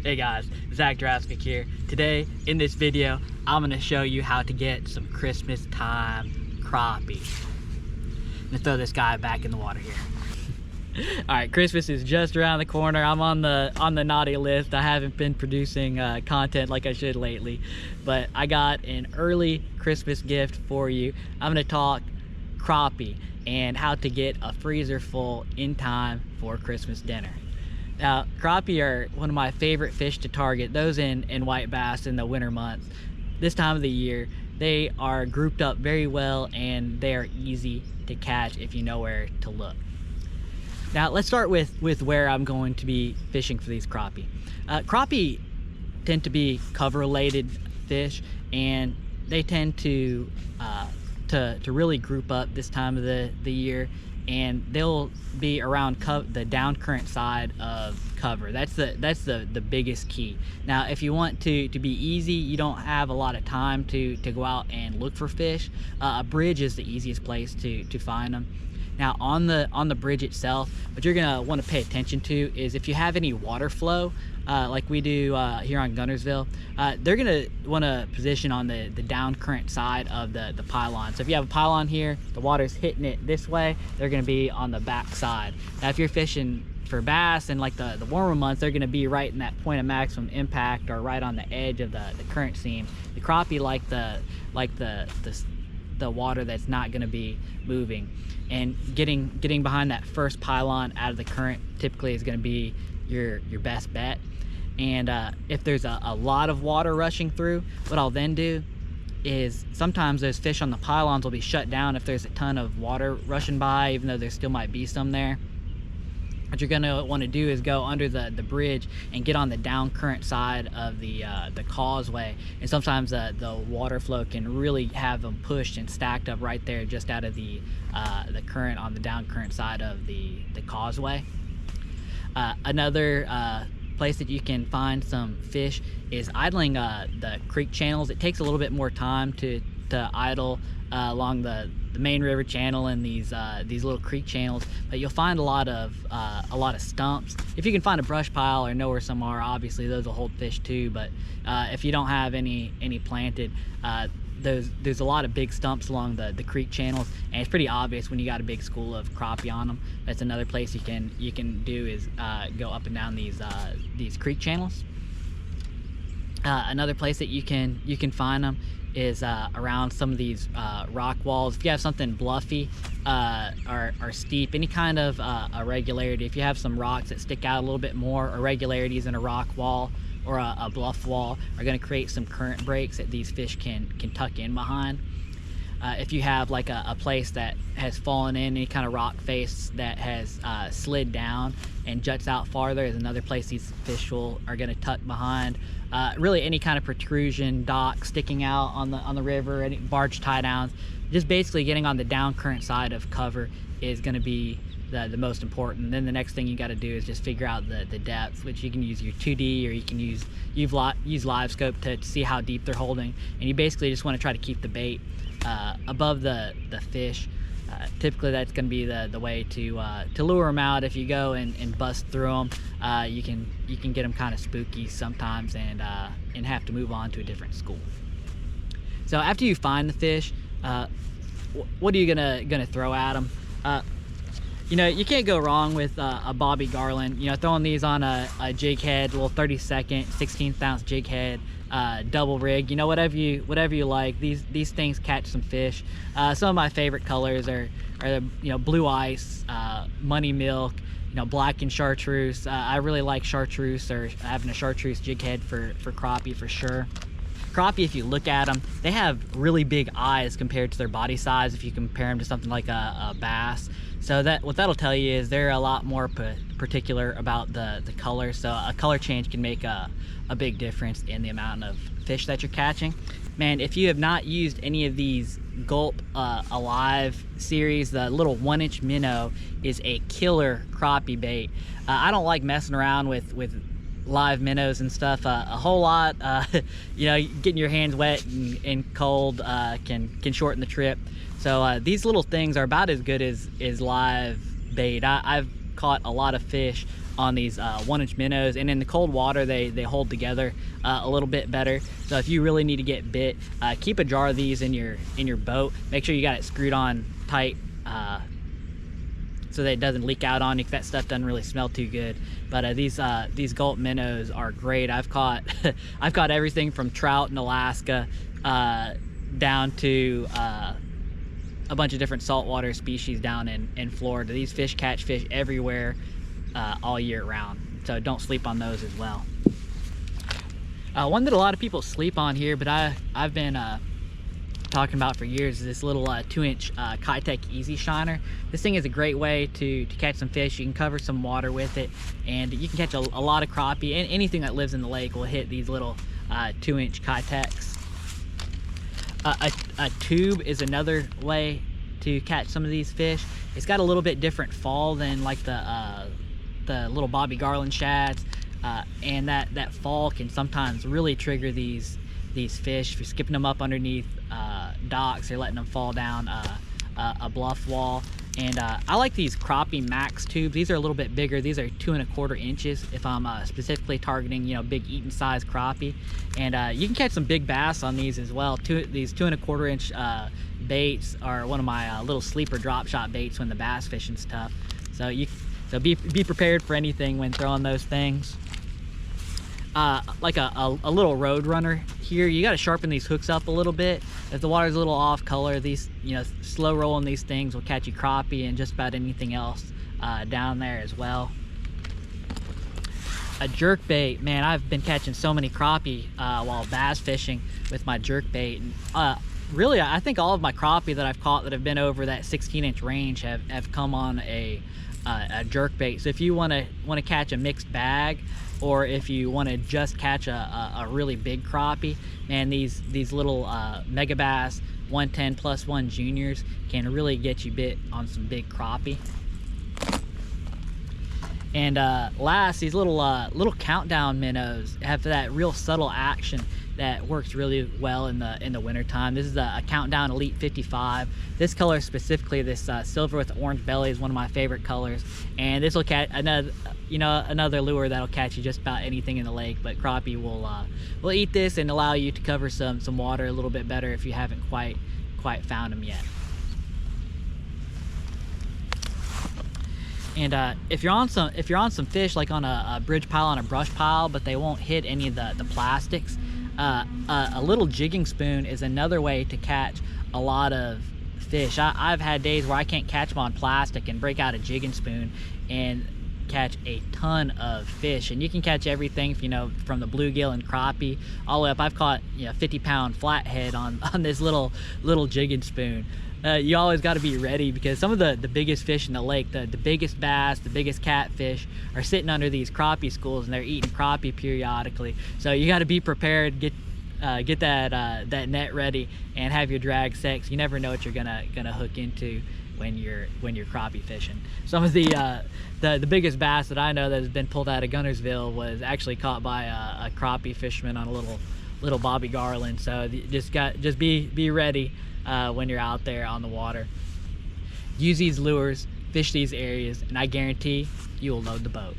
Hey guys, Zach Drastic here. Today in this video, I'm gonna show you how to get some Christmas time crappie. I'm gonna throw this guy back in the water here. All right, Christmas is just around the corner. I'm on the naughty list. I haven't been producing content like I should lately, but I got an early Christmas gift for you. I'm gonna talk crappie and how to get a freezer full in time for Christmas dinner. Now, crappie are one of my favorite fish to target, those in white bass in the winter months. This time of the year, they are grouped up very well and they are easy to catch if you know where to look. Now, let's start with where I'm going to be fishing for these crappie. Crappie tend to be cover-related fish, and they tend to really group up this time of the year, and they'll be around the down current side of cover. That's the biggest key. Now, if you want to be easy, you don't have a lot of time to go out and look for fish, a bridge is the easiest place to find them. Now, on the bridge itself, what you're gonna want to pay attention to is if you have any water flow, like we do here on Guntersville, they're gonna want to position on the down current side of the pylon. So if you have a pylon here, the water's hitting it this way, they're gonna be on the back side. Now, if you're fishing for bass in like the warmer months, they're gonna be right in that point of maximum impact or right on the edge of the current seam. The crappie like the water that's not going to be moving, and getting behind that first pylon out of the current typically is going to be your best bet. And if there's a lot of water rushing through, what I'll then do is sometimes those fish on the pylons will be shut down if there's a ton of water rushing by, even though there still might be some there. What you're gonna want to do is go under the bridge and get on the down current side of the causeway, and sometimes the water flow can really have them pushed and stacked up right there just out of the current on the down current side of the causeway. Another place that you can find some fish is idling the creek channels. It takes a little bit more time to idle along the main river channel and these little creek channels, but you'll find a lot of stumps. If you can find a brush pile or know where some are, obviously those will hold fish too, but if you don't have any planted, there's a lot of big stumps along the creek channels, and it's pretty obvious when you got a big school of crappie on them. That's another place you can do is go up and down these creek channels. Another place that you can find them is around some of these rock walls. If you have something bluffy or steep, any kind of irregularity, if you have some rocks that stick out a little bit more, irregularities in a rock wall or a bluff wall are going to create some current breaks that these fish can tuck in behind. If you have like a place that has fallen in, any kind of rock face that has slid down and juts out farther, is another place these fish are going to tuck behind. Really any kind of protrusion, dock sticking out on the river, any barge tie downs, just basically getting on the down current side of cover is going to be the most important. Then the next thing you got to do is just figure out the depth, which you can use your 2D or you can use live scope to see how deep they're holding, and you basically just want to try to keep the bait above the fish. Typically that's going to be the way to lure them out. If you go and bust through them, you can get them kind of spooky sometimes and have to move on to a different school. So after you find the fish, what are you gonna throw at them? You know, you can't go wrong with a bobby garland. You know, throwing these on a jig head, little 32nd 16th ounce jig head, double rig, you know, whatever you like. These things catch some fish. Some of my favorite colors are you know, blue ice, money milk, you know, black and chartreuse. I really like chartreuse, or having a chartreuse jig head for crappie for sure. Crappie, if you look at them, they have really big eyes compared to their body size if you compare them to something like a bass. So what that'll tell you is they're a lot more particular about the color. So a color change can make a big difference in the amount of fish that you're catching. Man, if you have not used any of these Gulp Alive series, the little 1-inch minnow is a killer crappie bait. I don't like messing around with live minnows and stuff a whole lot. You know, getting your hands wet and cold can shorten the trip. So these little things are about as good as live bait. I've caught a lot of fish on these 1-inch minnows, and in the cold water they hold together a little bit better. So if you really need to get bit, keep a jar of these in your boat. Make sure you got it screwed on tight so that it doesn't leak out on you, 'cause that stuff doesn't really smell too good. But these gulp minnows are great. I've caught I've caught everything from trout in Alaska down to a bunch of different saltwater species down in Florida. These fish catch fish everywhere all year round, so don't sleep on those as well. One that a lot of people sleep on here, but I've been talking about for years, is this little 2-inch Kitech Easy Shiner. This thing is a great way to catch some fish. You can cover some water with it, and you can catch a lot of crappie, and anything that lives in the lake will hit these little 2-inch Kitechs. A tube is another way to catch some of these fish. It's got a little bit different fall than like the little Bobby Garland shads, and that fall can sometimes really trigger these fish. If you're skipping them up underneath docks, or letting them fall down a bluff wall. And I like these Crappie Max tubes. These are a little bit bigger. These are 2 1/4 inches if I'm specifically targeting, big eating size crappie. And you can catch some big bass on these as well. These 2 1/4 inch baits are one of my little sleeper drop shot baits when the bass fishing's tough. So be prepared for anything when throwing those things. Like a little road runner here, you got to sharpen these hooks up a little bit. If the water's a little off color, these slow rolling these things will catch you crappie and just about anything else down there as well. A jerkbait, man, I've been catching so many crappie while bass fishing with my jerkbait. Really, I think all of my crappie that I've caught that have been over that 16-inch range have come on a jerkbait. So if you want to catch a mixed bag, or if you want to just catch a really big crappie, man, these little Megabass 110+1 juniors can really get you bit on some big crappie. And last, these little countdown minnows have that real subtle action that works really well in the winter time. This is a Countdown Elite 55. This color specifically, this silver with orange belly, is one of my favorite colors. And this will catch another lure that'll catch you just about anything in the lake. But crappie will eat this and allow you to cover some water a little bit better if you haven't quite found them yet. And if you're on some fish, like on a bridge pile, on a brush pile, but they won't hit any of the plastics, a little jigging spoon is another way to catch a lot of fish. I've had days where I can't catch them on plastic and break out a jigging spoon and catch a ton of fish. And you can catch everything, from the bluegill and crappie all the way up. I've caught 50-pound flathead on this little jigging spoon. You always got to be ready, because some of the biggest fish in the lake, the biggest bass, the biggest catfish, are sitting under these crappie schools, and they're eating crappie periodically. So you got to be prepared, get that net ready, and have your drag set, 'cause you never know what you're gonna hook into when you're crappie fishing. Some of the biggest bass that I know that has been pulled out of Gunnersville was actually caught by a crappie fisherman on a little Bobby Garland. So just be ready when you're out there on the water. Use these lures, fish these areas, and I guarantee you will load the boat.